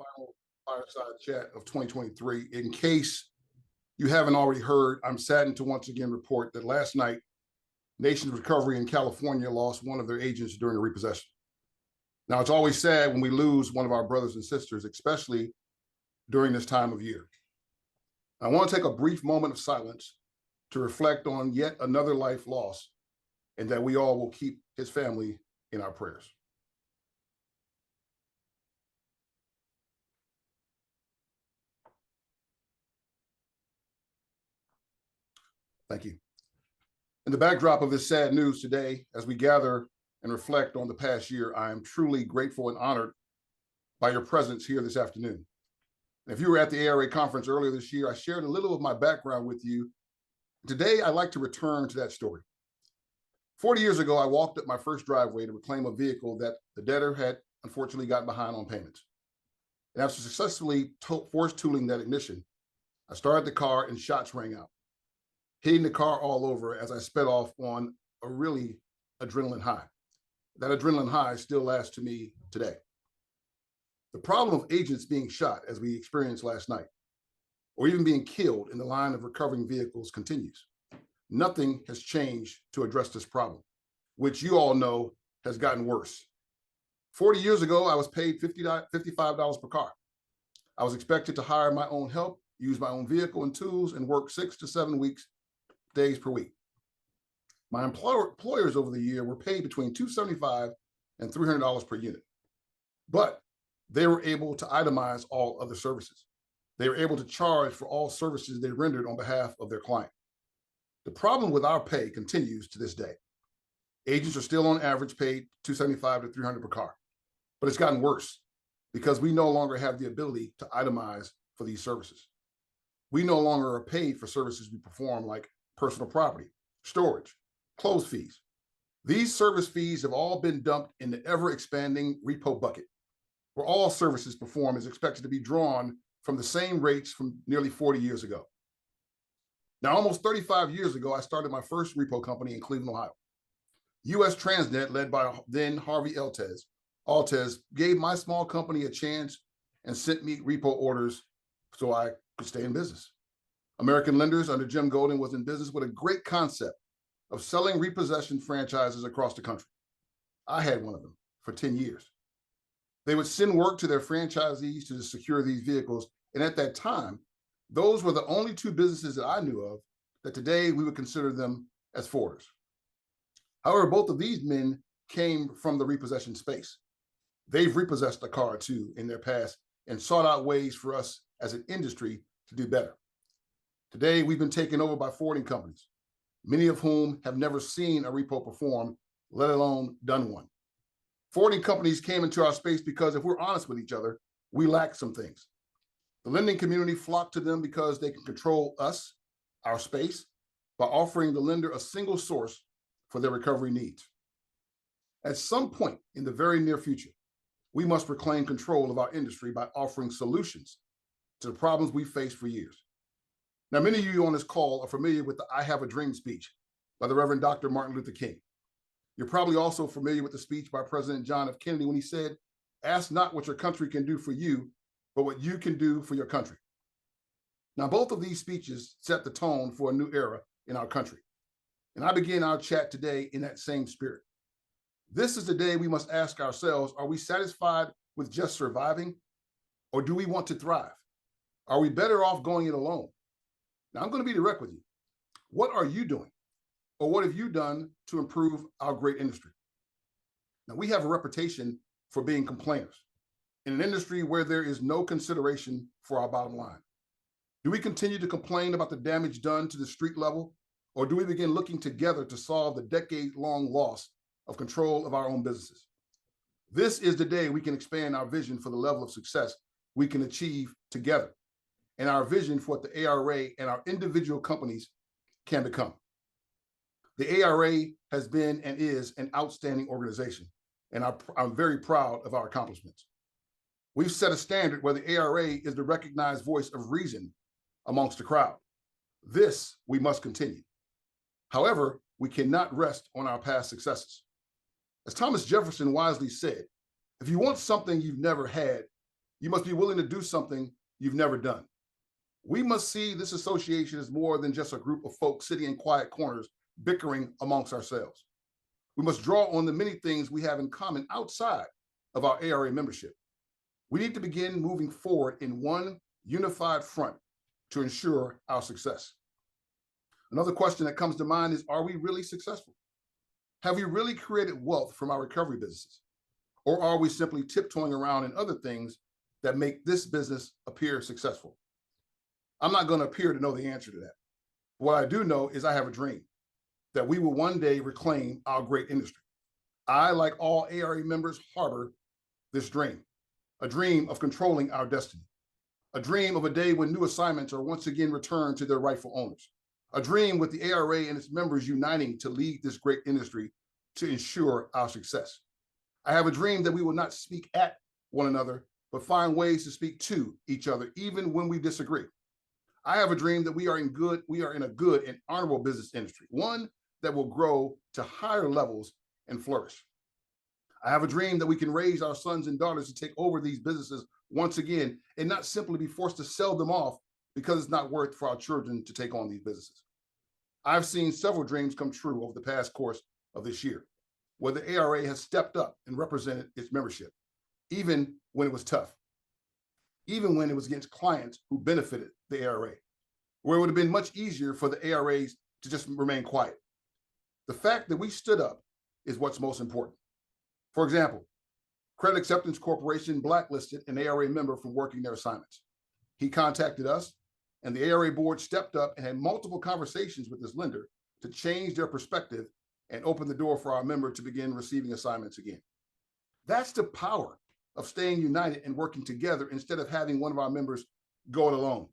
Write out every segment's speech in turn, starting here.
final Fireside Chat of 2023. In case you haven't already heard, I'm saddened to once again report that last night, Nations Recovery in California lost one of their agents during a repossession. Now, it's always sad when we lose one of our brothers and sisters, especially during this time of year. I want to take a brief moment of silence to reflect on yet another life lost, and that we all will keep his family in our prayers. Thank you. In the backdrop of this sad news today, as we gather and reflect on the past year, I am truly grateful and honored by your presence here this afternoon. And if you were at the ARA conference earlier this year, I shared a little of my background with you. Today, I'd like to return to that story. 40 years ago, I walked up my first driveway to reclaim a vehicle that the debtor had unfortunately gotten behind on payments. And after successfully force tooling that ignition, I started the car and shots rang out, hitting the car all over as I sped off on a really adrenaline high. That adrenaline high still lasts to me today. The problem of agents being shot, as we experienced last night, or even being killed in the line of recovering vehicles continues. Nothing has changed to address this problem, which you all know has gotten worse. 40 years ago, I was paid $55 per car. I was expected to hire my own help, use my own vehicle and tools, and work 6 to 7 days per week. My employers over the year were paid between $275 and $300 per unit, but they were able to itemize all other services. They were able to charge for all services they rendered on behalf of their client. The problem with our pay continues to this day. Agents are still on average paid $275 to $300 per car, but it's gotten worse because we no longer have the ability to itemize for these services. We no longer are paid for services we perform, like personal property, storage, close fees. These service fees have all been dumped in the ever-expanding repo bucket, where all services performed is expected to be drawn from the same rates from nearly 40 years ago. Now, almost 35 years ago, I started my first repo company in Cleveland, Ohio. US Transnet, led by then Harvey Altez, gave my small company a chance and sent me repo orders so I could stay in business. American Lenders under Jim Golden was in business with a great concept of selling repossession franchises across the country. I had one of them for 10 years. They would send work to their franchisees to secure these vehicles. And at that time, those were the only two businesses that I knew of that today we would consider them as forwarders. However, both of these men came from the repossession space. They've repossessed a car or two in their past and sought out ways for us as an industry to do better. Today, we've been taken over by forwarding companies, many of whom have never seen a repo perform, let alone done one. Forwarding companies came into our space because, if we're honest with each other, we lack some things. The lending community flocked to them because they can control us, our space, by offering the lender a single source for their recovery needs. At some point in the very near future, we must reclaim control of our industry by offering solutions to the problems we faced for years. Now, many of you on this call are familiar with the "I Have a Dream" speech by the Reverend Dr. Martin Luther King. You're probably also familiar with the speech by President John F. Kennedy when he said, "Ask not what your country can do for you, but what you can do for your country." Now, both of these speeches set the tone for a new era in our country. And I begin our chat today in that same spirit. This is the day we must ask ourselves, are we satisfied with just surviving, or do we want to thrive? Are we better off going it alone? Now, I'm going to be direct with you. What are you doing, or what have you done to improve our great industry? Now, we have a reputation for being complainers in an industry where there is no consideration for our bottom line. Do we continue to complain about the damage done to the street level, or do we begin looking together to solve the decade-long loss of control of our own businesses? This is the day we can expand our vision for the level of success we can achieve together, and our vision for what the ARA and our individual companies can become. The ARA has been and is an outstanding organization, and I'm very proud of our accomplishments. We've set a standard where the ARA is the recognized voice of reason amongst the crowd. This we must continue. However, we cannot rest on our past successes. As Thomas Jefferson wisely said, if you want something you've never had, You must be willing to do something you've never done. We must see this association as more than just a group of folks sitting in quiet corners bickering amongst ourselves. We must draw on the many things we have in common outside of our ARA membership. We need to begin moving forward in one unified front to ensure our success. Another question that comes to mind is, are we really successful? Have we really created wealth from our recovery businesses? Or are we simply tiptoeing around in other things that make this business appear successful? I'm not going to appear to know the answer to that. What I do know is I have a dream that we will one day reclaim our great industry. I, like all ARA members, harbor this dream, a dream of controlling our destiny, a dream of a day when new assignments are once again returned to their rightful owners, a dream with the ARA and its members uniting to lead this great industry to ensure our success. I have a dream that we will not speak at one another, but find ways to speak to each other, even when we disagree. I have a dream that we are in a good and honorable business industry, one that will grow to higher levels and flourish. I have a dream that we can raise our sons and daughters to take over these businesses once again and not simply be forced to sell them off because it's not worth for our children to take on these businesses. I've seen several dreams come true over the past course of this year, where the ARA has stepped up and represented its membership, even when it was tough, even when it was against clients who benefited the ARA, where it would have been much easier for the ARAs to just remain quiet. The fact that we stood up is what's most important. For example, Credit Acceptance Corporation blacklisted an ARA member from working their assignments. He contacted us, and the ARA board stepped up and had multiple conversations with this lender to change their perspective and open the door for our member to begin receiving assignments again. That's the power of staying united and working together instead of having one of our members go it alone.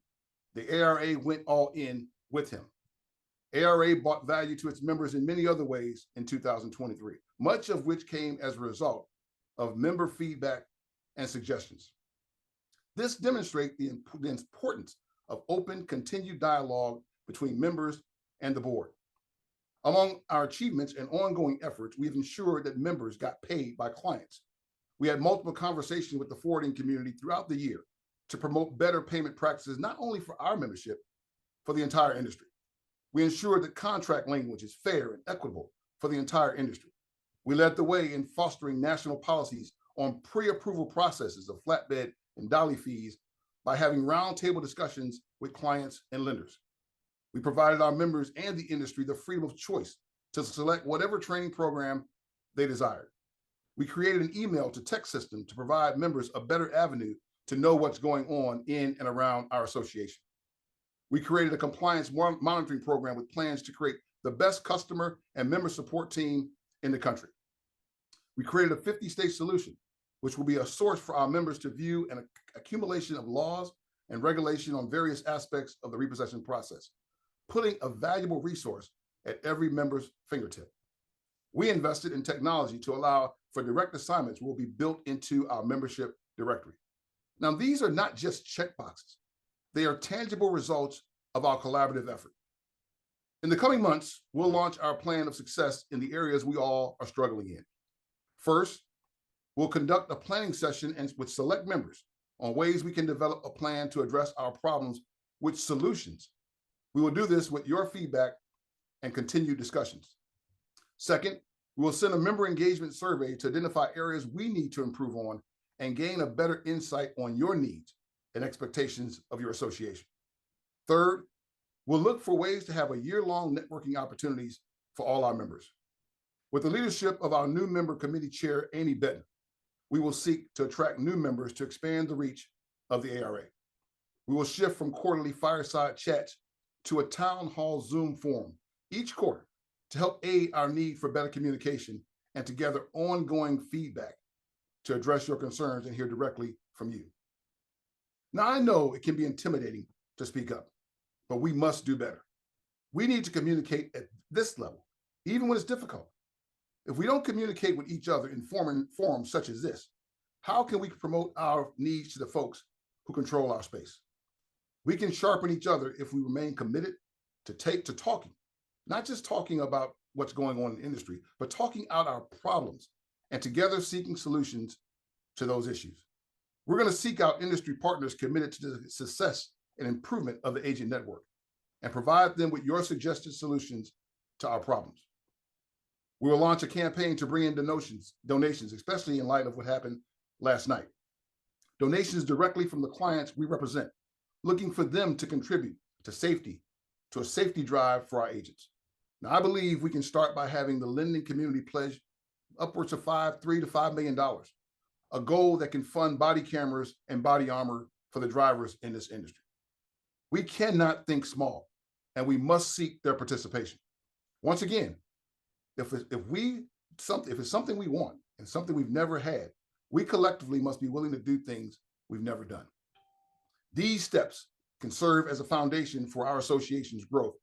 The ARA went all in with him. ARA brought value to its members in many other ways in 2023, much of which came as a result of member feedback and suggestions. This demonstrates the importance of open, continued dialogue between members and the board. Among our achievements and ongoing efforts, we have ensured that members got paid by clients. We had multiple conversations with the forwarding community throughout the year to promote better payment practices, not only for our membership, for the entire industry. We ensured that contract language is fair and equitable for the entire industry. We led the way in fostering national policies on pre-approval processes of flatbed and dolly fees by having roundtable discussions with clients and lenders. We provided our members and the industry the freedom of choice to select whatever training program they desired. We created an email to text system to provide members a better avenue to know what's going on in and around our association. We created a compliance monitoring program with plans to create the best customer and member support team in the country. We created a 50-state solution, which will be a source for our members to view an accumulation of laws and regulation on various aspects of the repossession process, putting a valuable resource at every member's fingertip. We invested in technology to allow for direct assignments will be built into our membership directory. Now, these are not just checkboxes. They are tangible results of our collaborative effort. In the coming months, we'll launch our plan of success in the areas we all are struggling in. First, we'll conduct a planning session with select members on ways we can develop a plan to address our problems with solutions. We will do this with your feedback and continued discussions. Second, we will send a member engagement survey to identify areas we need to improve on and gain a better insight on your needs and expectations of your association. Third, we'll look for ways to have a year-long networking opportunities for all our members. With the leadership of our new member committee chair, Amy Benton, we will seek to attract new members to expand the reach of the ARA. We will shift from quarterly fireside chats to a town hall Zoom forum each quarter to help aid our need for better communication and to gather ongoing feedback to address your concerns and hear directly from you. Now, I know it can be intimidating to speak up, but we must do better. We need to communicate at this level, even when it's difficult. If we don't communicate with each other in forums such as this, how can we promote our needs to the folks who control our space? We can sharpen each other if we remain committed to talking, not just talking about what's going on in the industry, but talking out our problems and together seeking solutions to those issues. We're going to seek out industry partners committed to the success and improvement of the agent network and provide them with your suggested solutions to our problems. We will launch a campaign to bring in donations, especially in light of what happened last night. Donations directly from the clients we represent, looking for them to contribute to safety, to a safety drive for our agents. Now, I believe we can start by having the lending community pledge upwards of $3 to $5 million, a goal that can fund body cameras and body armor for the drivers in this industry. We cannot think small, and we must seek their participation. Once again, if it's something we want and something we've never had, we collectively must be willing to do things we've never done. These steps can serve as a foundation for our association's growth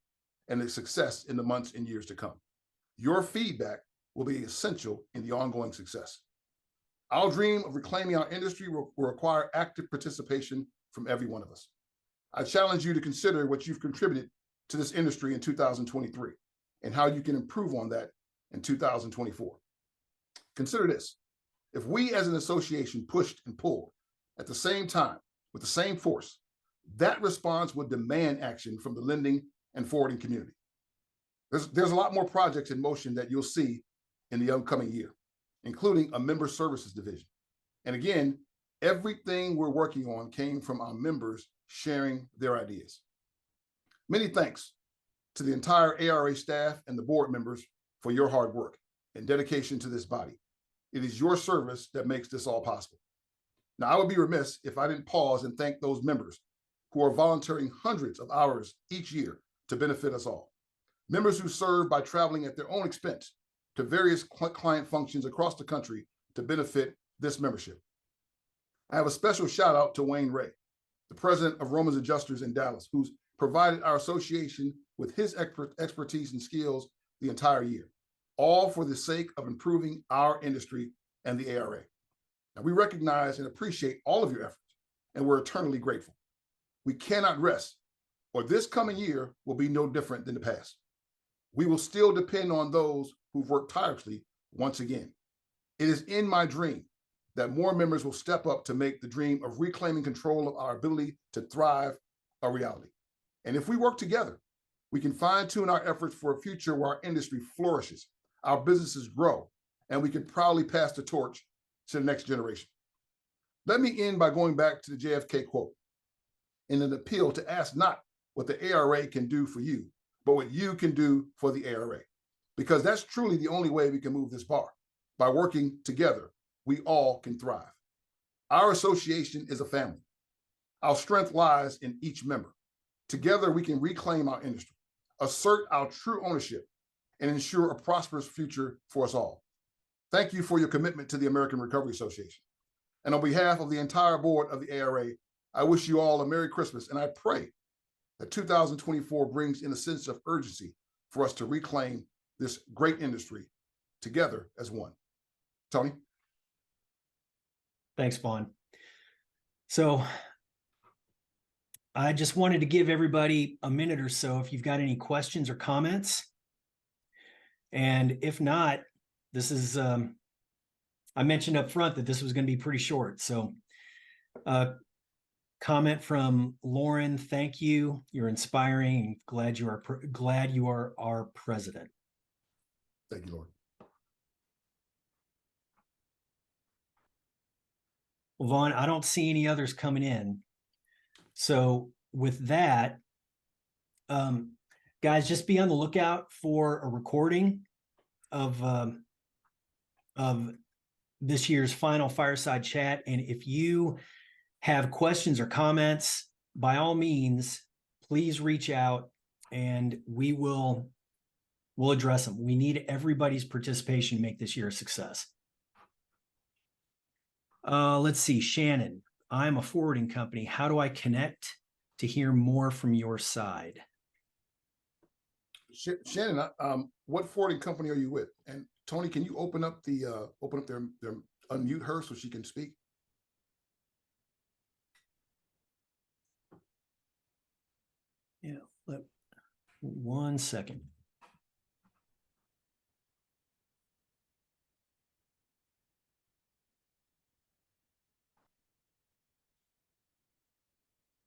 and its success in the months and years to come. Your feedback will be essential in the ongoing success. Our dream of reclaiming our industry will require active participation from every one of us. I challenge you to consider what you've contributed to this industry in 2023 and how you can improve on that in 2024. Consider this. If we as an association pushed and pulled at the same time with the same force, that response would demand action from the lending and forwarding community. There's a lot more projects in motion that you'll see in the upcoming year, including a member services division. And again, everything we're working on came from our members sharing their ideas. Many thanks to the entire ARA staff and the board members for your hard work and dedication to this body. It is your service that makes this all possible. Now, I would be remiss if I didn't pause and thank those members who are volunteering hundreds of hours each year to benefit us all. Members who serve by traveling at their own expense to various client functions across the country to benefit this membership. I have a special shout out to Wayne Ray, the president of Romans Adjusters in Dallas, who's provided our association with his expertise and skills the entire year, all for the sake of improving our industry and the ARA. Now, we recognize and appreciate all of your efforts, and we're eternally grateful. We cannot rest, or this coming year will be no different than the past. We will still depend on those who've worked tirelessly once again. It is in my dream that more members will step up to make the dream of reclaiming control of our ability to thrive a reality. And if we work together, we can fine-tune our efforts for a future where our industry flourishes, our businesses grow, and we can proudly pass the torch to the next generation. Let me end by going back to the JFK quote in an appeal to ask not what the ARA can do for you, but what you can do for the ARA, because that's truly the only way we can move this bar. By working together, we all can thrive. Our association is a family. Our strength lies in each member. Together, we can reclaim our industry, assert our true ownership, and ensure a prosperous future for us all. Thank you for your commitment to the American Recovery Association. And on behalf of the entire board of the ARA, I wish you all a Merry Christmas, and I pray that 2024 brings in a sense of urgency for us to reclaim this great industry together as one. Tony? Thanks, Vaughn. So I just wanted to give everybody a minute or so if you've got any questions or comments. And if not, this is, I mentioned up front that this was going to be pretty short. So comment from Lauren, thank you. You're inspiring. Glad you are our president. Thank you, Lord. Well, Vaughn, I don't see any others coming in. So with that, guys, just be on the lookout for a recording of this year's final Fireside Chat. And if you have questions or comments, by all means, please reach out and we'll address them. We need everybody's participation to make this year a success. Let's see, Shannon, I'm a forwarding company. How do I connect to hear more from your side? Shannon, what forwarding company are you with? And Tony, can you open up their unmute her so she can speak? Yeah, 1 second.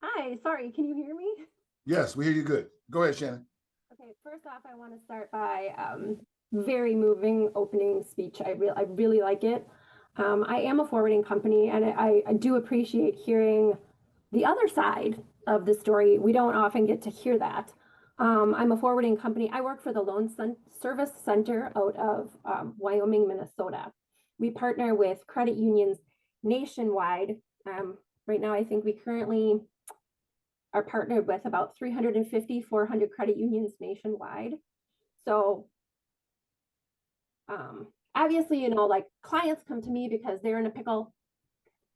Hi, sorry, can you hear me? Yes, we hear you good. Go ahead, Shannon. Okay, first off, I want to start by very moving opening speech. I really like it. I am a forwarding company, and I do appreciate hearing the other side of the story. We don't often get to hear that. I'm a forwarding company. I work for the Service Center out of Wyoming, Minnesota. We partner with credit unions nationwide. Right now, I think we currently are partnered with about 350, 400 credit unions nationwide. So obviously, like clients come to me because they're in a pickle.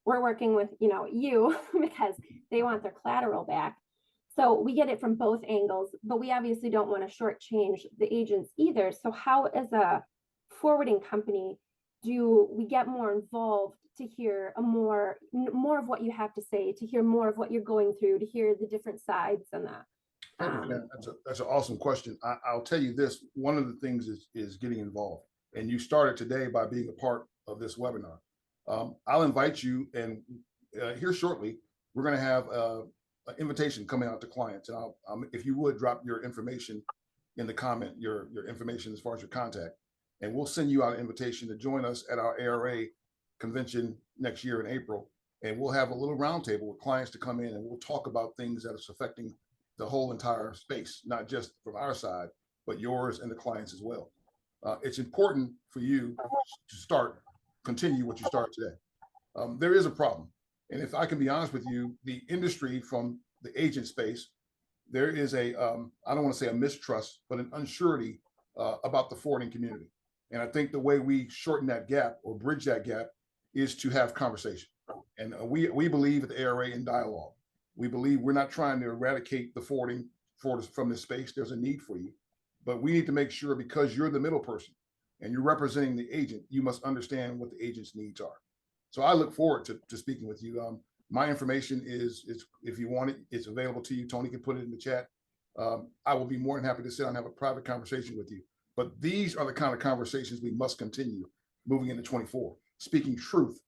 We're working with, you because they want their collateral back. So we get it from both angles, but we obviously don't want to shortchange the agents either. So how, as a forwarding company, do we get more involved to hear more of what you have to say, to hear more of what you're going through, to hear the different sides and that? That's an awesome question. I'll tell you this, one of the things is getting involved. And you started today by being a part of this webinar. I'll invite you, and here shortly, we're going to have an invitation coming out to clients. And if you would drop your information in the comment, your information as far as your contact, and we'll send you out an invitation to join us at our ARA convention next year in April. And we'll have a little roundtable with clients to come in, and we'll talk about things that are affecting the whole entire space, not just from our side, but yours and the clients as well. It's important for you to continue what you started today. There is a problem. And if I can be honest with you, the industry from the agent space, there is I don't want to say a mistrust, but an unsurety about the forwarding community. And I think the way we shorten that gap or bridge that gap is to have conversation. And we believe at the ARA in dialogue. We believe we're not trying to eradicate the forwarding from this space. There's a need for you, but we need to make sure, because you're the middle person and you're representing the agent, you must understand what the agent's needs are. So I look forward to speaking with you. My information is if you want it, it's available to you. Tony can put it in the chat. I will be more than happy to sit down and have a private conversation with you. But these are the kind of conversations we must continue moving into 24. Speaking truth,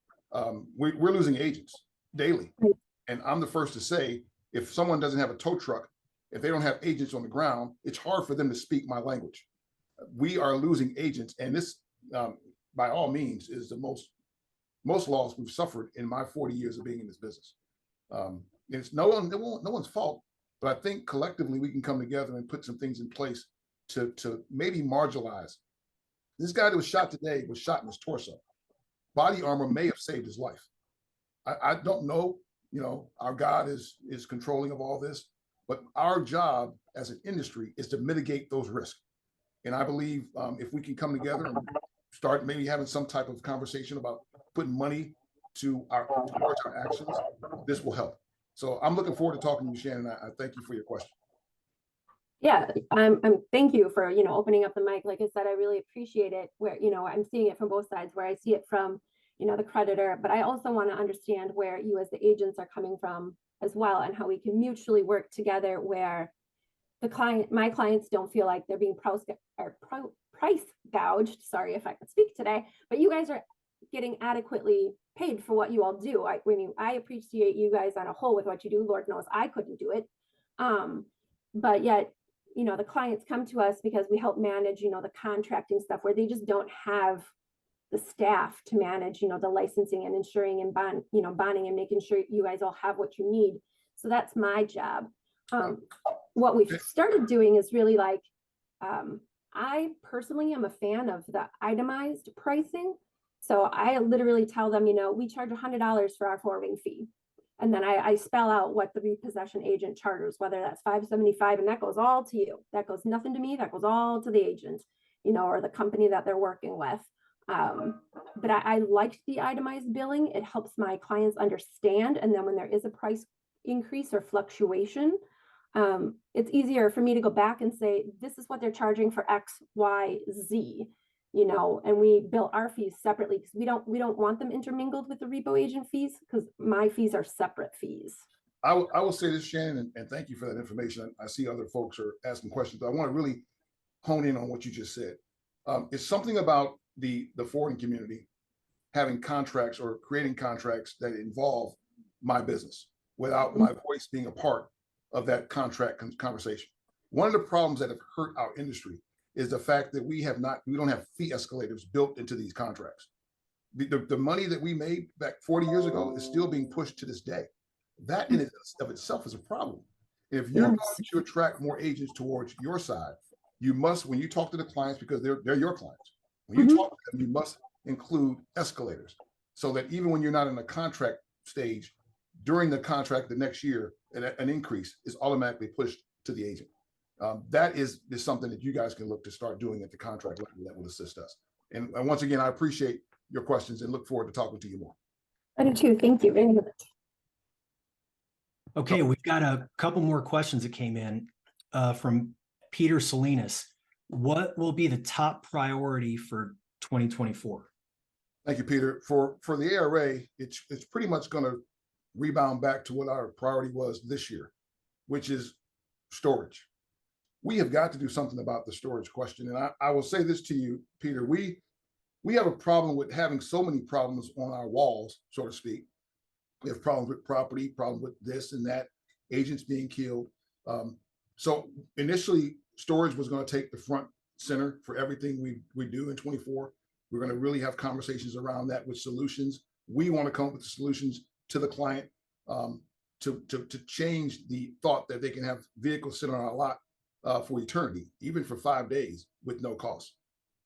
we're losing agents daily. And I'm the first to say, if someone doesn't have a tow truck, if they don't have agents on the ground, it's hard for them to speak my language. We are losing agents. And this, by all means, is the most loss we've suffered in my 40 years of being in this business. It's no one's fault, but I think collectively we can come together and put some things in place to maybe marginalize. This guy that was shot today was shot in his torso. Body armor may have saved his life. I don't know, our God is controlling of all this, but our job as an industry is to mitigate those risks. And I believe if we can come together and start maybe having some type of conversation about putting money towards our actions, this will help. So I'm looking forward to talking to you, Shannon. I thank you for your question. Yeah, thank you for, opening up the mic. Like I said, I really appreciate it where, I'm seeing it from both sides, where I see it from, the creditor, but I also want to understand where you as the agents are coming from as well, and how we can mutually work together where my clients don't feel like they're being price gouged. Sorry if I could speak today, but you guys are getting adequately paid for what you all do. I appreciate you guys on a whole with what you do. Lord knows I couldn't do it. But yet, the clients come to us because we help manage, the contracting stuff where they just don't have the staff to manage, the licensing and insuring and bonding and making sure you guys all have what you need. So that's my job. What we've started doing is really like, I personally am a fan of the itemized pricing. So I literally tell them, we charge $100 for our forwarding fee. And then I spell out what the repossession agent charges, whether that's $575, and that goes all to you. That goes nothing to me. That goes all to the agent, or the company that they're working with. But I like the itemized billing. It helps my clients understand. And then when there is a price increase or fluctuation, it's easier for me to go back and say, this is what they're charging for X, Y, Z. And we bill our fees separately because we don't want them intermingled with the repo agent fees, because my fees are separate fees. I will say this, Shannon, and thank you for that information. I see other folks are asking questions, but I want to really hone in on what you just said. It's something about the forwarding community having contracts or creating contracts that involve my business. without my voice being a part of that contract conversation. One of the problems that have hurt our industry is the fact that we don't have fee escalators built into these contracts. The money that we made back 40 years ago is still being pushed to this day. That in of itself is a problem. If you're going to attract more agents towards your side, you must, when you talk to the clients, because they're your clients, when you talk to them, you must include escalators so that even when you're not in the contract stage, during the contract the next year, an increase is automatically pushed to the agent. That is something that you guys can look to start doing at the contract level that will assist us. And once again, I appreciate your questions and look forward to talking to you more. I do too. Thank you very much. Okay, we've got a couple more questions that came in from Peter Salinas. What will be the top priority for 2024? Thank you, Peter. For the ARA, it's pretty much going to rebound back to what our priority was this year, which is storage. We have got to do something about the storage question. And I will say this to you, Peter, we have a problem with having so many problems on our walls, so to speak. We have problems with property, problems with this and that, agents being killed. So initially, storage was going to take the front center for everything we do in 24. We're going to really have conversations around that with solutions. We want to come up with the solutions to the client to change the thought that they can have vehicles sit on our lot for eternity, even for 5 days with no cost.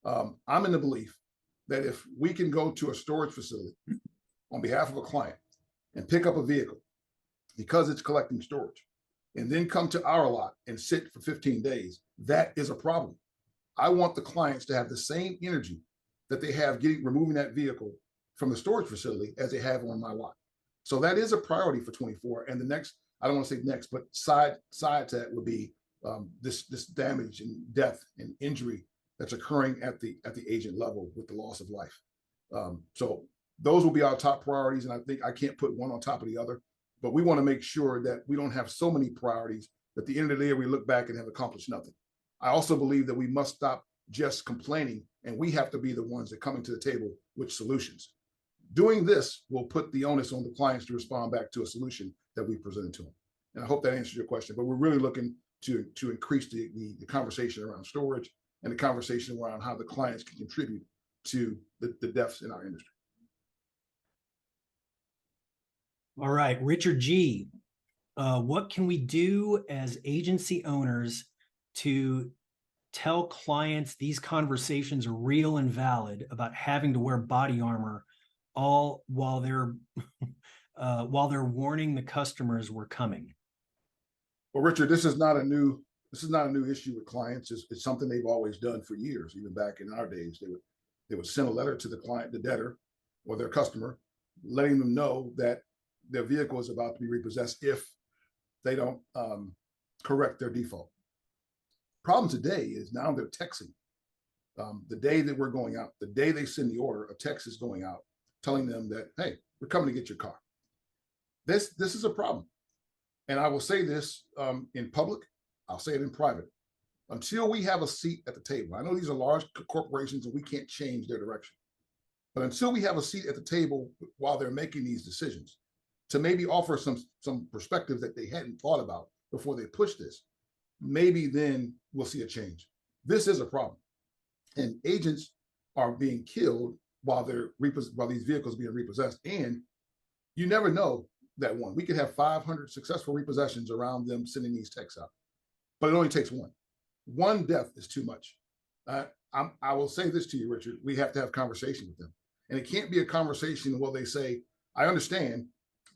I'm in the belief that if we can go to a storage facility on behalf of a client and pick up a vehicle because it's collecting storage and then come to our lot and sit for 15 days, that is a problem. I want the clients to have the same energy that they have removing that vehicle from the storage facility as they have on my lot. So that is a priority for 24. And the next, I don't want to say next, but side to that would be this damage and death and injury that's occurring at the agent level with the loss of life. So those will be our top priorities. And I think I can't put one on top of the other, but we want to make sure that we don't have so many priorities that at the end of the day, we look back and have accomplished nothing. I also believe that we must stop just complaining, and we have to be the ones that come into the table with solutions. Doing this will put the onus on the clients to respond back to a solution that we presented to them. And I hope that answers your question, but we're really looking to increase the conversation around storage and the conversation around how the clients can contribute to the deaths in our industry. All right, Richard G. What can we do as agency owners to tell clients these conversations are real and valid about having to wear body armor all while they're warning the customers we're coming? Well, Richard, this is not a new issue with clients. It's something they've always done for years. Even back in our days, they would send a letter to the client, the debtor, or their customer, letting them know that their vehicle is about to be repossessed if they don't correct their default. Problem today is now they're texting. The day that we're going out, the day they send the order, a text is going out telling them that, hey, we're coming to get your car. This is a problem. And I will say this in public, I'll say it in private. Until we have a seat at the table, I know these are large corporations and we can't change their direction. But until we have a seat at the table while they're making these decisions, to maybe offer some perspective that they hadn't thought about before they push this, maybe then we'll see a change. This is a problem. And agents are being killed while these vehicles are being repossessed. And you never know that one. We could have 500 successful repossessions around them sending these texts out, but it only takes one. One death is too much. I will say this to you, Richard, we have to have conversation with them. And it can't be a conversation where they say, I understand,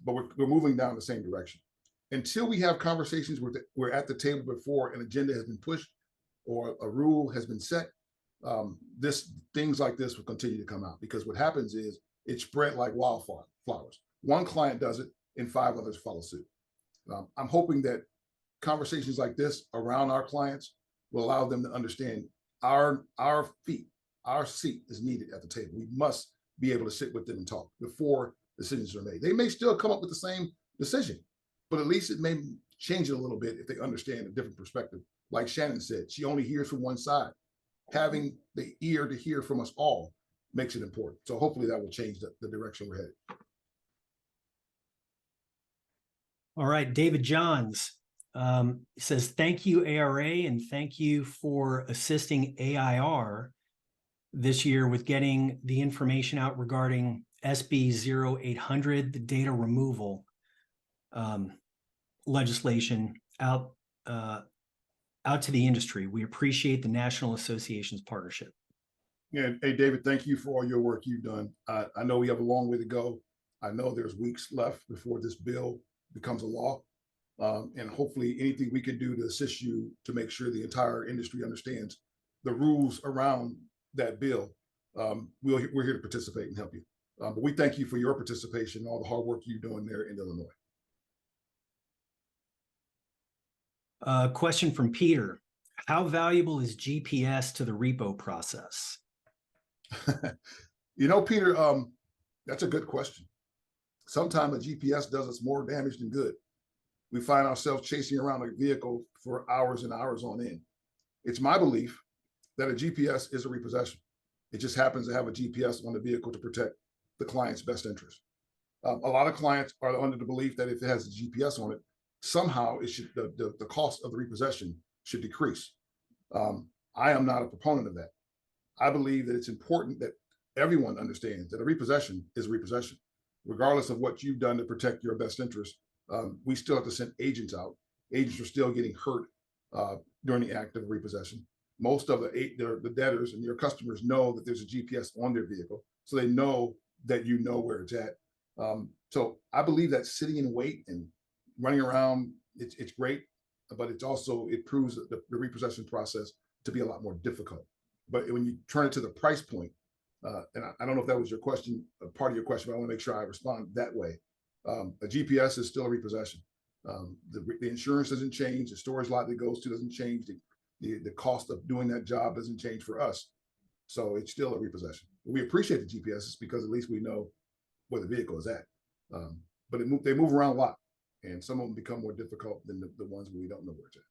but we're moving down the same direction. Until we have conversations where we're at the table before an agenda has been pushed or a rule has been set, things like this will continue to come out, because what happens is it's spread like wildflowers. One client does it and 5 others follow suit. I'm hoping that conversations like this around our clients will allow them to understand our seat is needed at the table. We must be able to sit with them and talk before decisions are made. They may still come up with the same decision, but at least it may change it a little bit if they understand a different perspective. Like Shannon said, she only hears from one side. Having the ear to hear from us all makes it important. So hopefully that will change the direction we're headed. All right, David Johns says, thank you, ARA, and thank you for assisting AIR this year with getting the information out regarding SB 0800, the data removal legislation out to the industry. We appreciate the National Association's partnership. Yeah, hey, David, thank you for all your work you've done. I know we have a long way to go. I know there's weeks left before this bill becomes a law. And hopefully anything we can do to assist you to make sure the entire industry understands the rules around that bill, we're here to participate and help you. But we thank you for your participation and all the hard work you're doing there in Illinois. Question from Peter. How valuable is GPS to the repo process? You know, Peter, that's a good question. Sometimes a GPS does us more damage than good. We find ourselves chasing around a vehicle for hours and hours on end. It's my belief that a GPS is a repossession. It just happens to have a GPS on the vehicle to protect the client's best interest. A lot of clients are under the belief that if it has a GPS on it, somehow it should the cost of the repossession should decrease. I am not a proponent of that. I believe that it's important that everyone understands that a repossession is a repossession, regardless of what you've done to protect your best interest. We still have to send agents out. Agents are still getting hurt during the act of repossession. Most of the debtors and your customers know that there's a GPS on their vehicle, so they know that you know where it's at. So I believe that sitting in wait and running around, it's great, but it's also, it proves the repossession process to be a lot more difficult. But when you turn it to the price point, and I don't know if that was your question, part of your question, but I want to make sure I respond that way. A GPS is still a repossession. The insurance doesn't change. The storage lot that goes to doesn't change. The cost of doing that job doesn't change for us. So it's still a repossession. We appreciate the GPSs because at least we know where the vehicle is at. But they move around a lot, and some of them become more difficult than the ones where we don't know where it's at.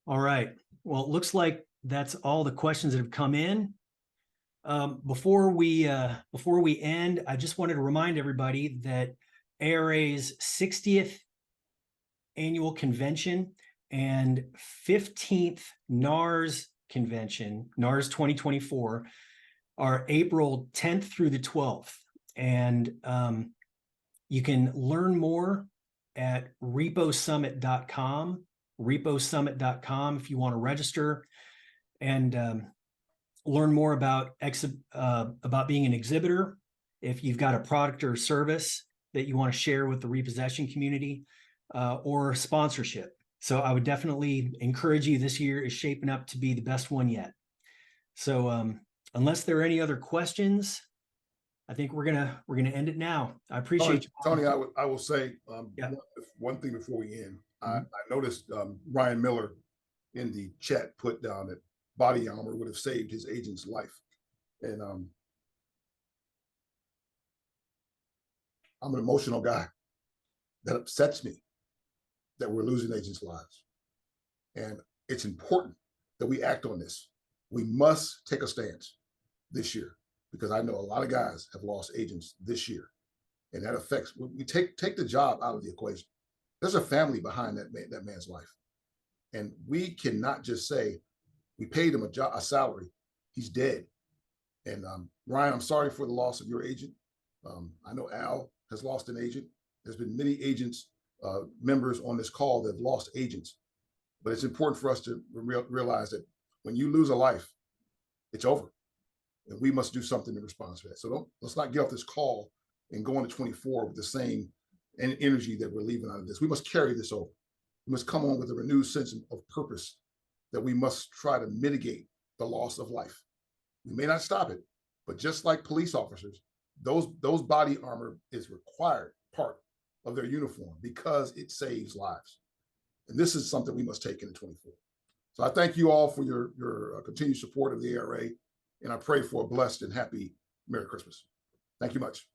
All right. Well, it looks like that's all the questions that have come in. Before we end, I just wanted to remind everybody that ARA's 60th annual convention and 15th NARS convention, NARS 2024, are April 10th through the 12th. And you can learn more at reposummit.com, reposummit.com if you want to register and learn more about being an exhibitor. If you've got a product or service that you want to share with the repossession community, or sponsorship. So I would definitely encourage you. This year is shaping up to be the best one yet. So unless there are any other questions, I think we're gonna end it now. I appreciate Tony, I will say one thing before we end. I noticed Ryan Miller in the chat put down that body armor would have saved his agent's life. And I'm an emotional guy. That upsets me that we're losing agents' lives. And it's important that we act on this. We must take a stance this year, because I know a lot of guys have lost agents this year. And that affects, we take the job out of the equation. There's a family behind that man's life. And we cannot just say, we paid him a salary, he's dead. And Ryan, I'm sorry for the loss of your agent. I know Al has lost an agent. There's been many agents, members on this call that have lost agents. But it's important for us to realize that when you lose a life, it's over. And we must do something in response to that. So let's not get off this call and go into 24 with the same energy that we're leaving out of this. We must carry this over. We must come on with a renewed sense of purpose that we must try to mitigate the loss of life. We may not stop it, but just like police officers, those body armor is required part of their uniform because it saves lives. And this is something we must take into 24. So I thank you all for your continued support of the ARA, and I pray for a blessed and happy Merry Christmas. Thank you much.